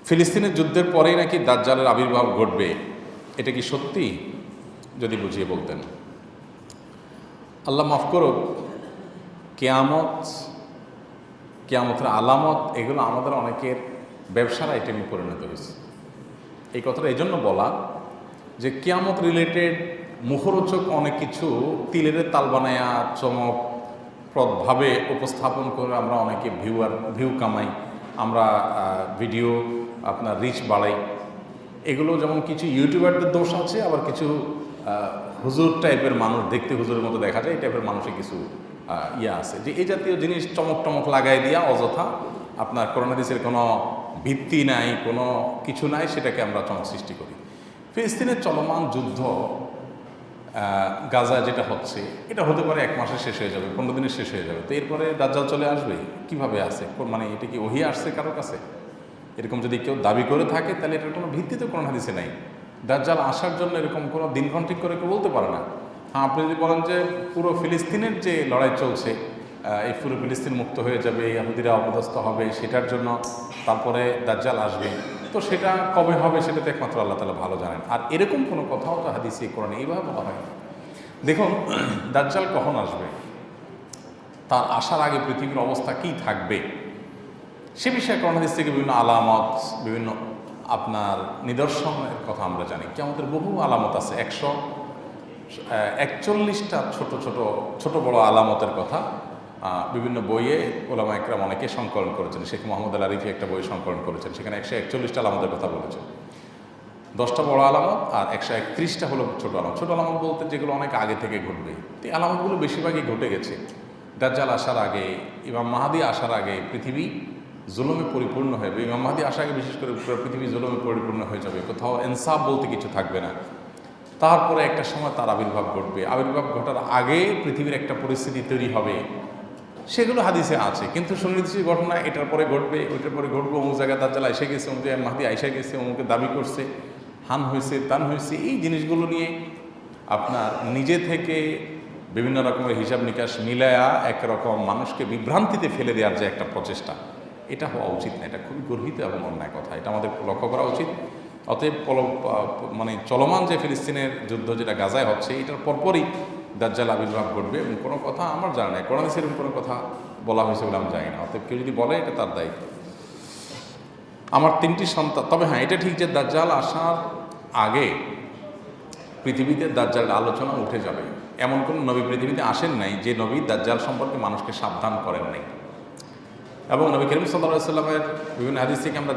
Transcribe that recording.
ফিলিস্তিনের যুদ্ধের পরেই নাকি দাজ্জালের আবির্ভাব ঘটবে, এটা কি সত্যি? যদি বুঝিয়ে বলতেন। আল্লাহ মাফ করুক, কেয়ামতের আলামত এগুলো আমাদের অনেকের ব্যবসার আইটেমে পরিণত হয়েছে। এই কথাটা এই জন্য বলা যে কেয়ামত রিলেটেড মুখরোচক অনেক কিছু তিলের তাল বানায়া চমকপ্রদভাবে উপস্থাপন করে আমরা অনেকে ভিউ কামাই, আমরা ভিডিও আপনার রিচ বাড়াই। এগুলো যেমন কিছু ইউটিউবারদের দোষ আছে, আবার কিছু হুজুর টাইপের মানুষ, দেখতে হুজুরের মতো দেখা যায় এই টাইপের মানুষের কিছু আছে যে এই জাতীয় জিনিস চমক লাগাই দিয়া অযথা আপনার কোরআন হাদিসের কোনো ভিত্তি নাই, কোনো কিছু নাই, সেটাকে আমরা চমক সৃষ্টি করি। ফিলিস্তিনের চলমান যুদ্ধ গাজা যেটা হচ্ছে, এটা হতে পারে 1 মাসে শেষ হয়ে যাবে, 15 দিনে শেষ হয়ে যাবে। তো এরপরে দাজ্জাল চলে আসবে কিভাবে আসে? মানে এটা কি ওহী আসছে কারোর কাছে? এরকম যদি কেউ দাবি করে থাকে তাহলে এটার কোনো ভিত্তি তো কোরআন হাদিসে নাই। দাজ্জাল আসার জন্য এরকম কোনো দিনক্ষণ ঠিক করে কেউ বলতে পারে না। হ্যাঁ, আপনি যদি বলেন যে পুরো ফিলিস্তিনের যে লড়াই চলছে, এই পুরো ফিলিস্তিন মুক্ত হয়ে যাবে, ইহুদিরা অপদস্থ হবে, সেটার জন্য তারপরে দাজ্জাল আসবে, তো সেটা কবে হবে সেটা তো একমাত্র আল্লাহ তাআলা ভালো জানেন। আর এরকম কোনো কথাও তো হাদিসে কোরআনে এইভাবে বলা হয় না। দেখুন, দাজ্জাল কখন আসবে, তার আসার আগে পৃথিবীর অবস্থা কী থাকবে, সে বিষয়ে কোরআন হাদিস থেকে বিভিন্ন আলামত, বিভিন্ন আপনার নিদর্শনের কথা আমরা জানি। কিয়ামতের বহু আলামত আছে, 141টা ছোট বড় আলামতের কথা বিভিন্ন বইয়ে ওলামা একরাম অনেকে সংকলন করেছেন। শেখ মোহাম্মদ আল আরিফি একটা বই সংকলন করেছেন, সেখানে 141টা আলামতের কথা বলেছেন। 10টা বড় আলামত আর 131টা হলো ছোট আলামত। ছোট আলামত বলতে যেগুলো অনেক আগে থেকে ঘটবে। এই আলামতগুলো বেশিরভাগই ঘটে গেছে। দাজ্জাল আসার আগে, ইমাম মাহদী আসার আগে পৃথিবী জুলুমে পরিপূর্ণ হয়ে যাবে। ইমাম মাহদী আসার আগে বিশেষ করে পৃথিবী জুলুমে পরিপূর্ণ হয়ে যাবে, কোথাও ইনসাফ বলতে কিছু থাকবে না। তারপরে একটা সময় তার আবির্ভাব ঘটবে। আবির্ভাব ঘটার আগে পৃথিবীর একটা পরিস্থিতি তৈরি হবে, সেগুলো হাদিসে আছে। কিন্তু সুনির্দিষ্ট ঘটনা এটার পরে ঘটবে, ওইটার পরে ঘটবে, অমুক জায়গায় দাজ্জাল আইসা গেছে, অমুক জায়গায় মাহদী আইসা গেছে, অমুকে দাবি করছে, হান হয়েছে, তান হয়েছে, এই জিনিসগুলো নিয়ে আপনার নিজে থেকে বিভিন্ন রকমের হিসাব নিকাশ মিলায়া একরকম মানুষকে বিভ্রান্তিতে ফেলে দেওয়ার যে একটা প্রচেষ্টা, এটা হওয়া উচিত না। এটা খুবই গর্হিত এবং অন্যায় কথা, এটা আমাদের লক্ষ্য করা উচিত। অতএব মানে চলমান যে ফিলিস্তিনের যুদ্ধ যেটা গাজায় হচ্ছে, এটার পরপরই দাজ্জাল আবির্ভাব ঘটবে এবং কোনো কথা আমার জানা নাই, কোরআনে সেরকম কোনো কথা বলা হয়েছে বলে আমি জানি না। অতএব কেউ যদি বলে এটা তার দায়িত্ব। আমার 3টি সন্তান, তবে হ্যাঁ এটা ঠিক যে দাজ্জাল আসার আগে পৃথিবীতে দাজ্জালের আলোচনা উঠে যাবে। এমন কোনো নবী পৃথিবীতে আসেন নাই যে নবী দাজ্জাল সম্পর্কে মানুষকে সাবধান করেন নাই। এবং নবী করিম সাল্লাল্লাহু আলাইহি ওয়াসাল্লামের বিভিন্ন হাদিস থেকে আমরা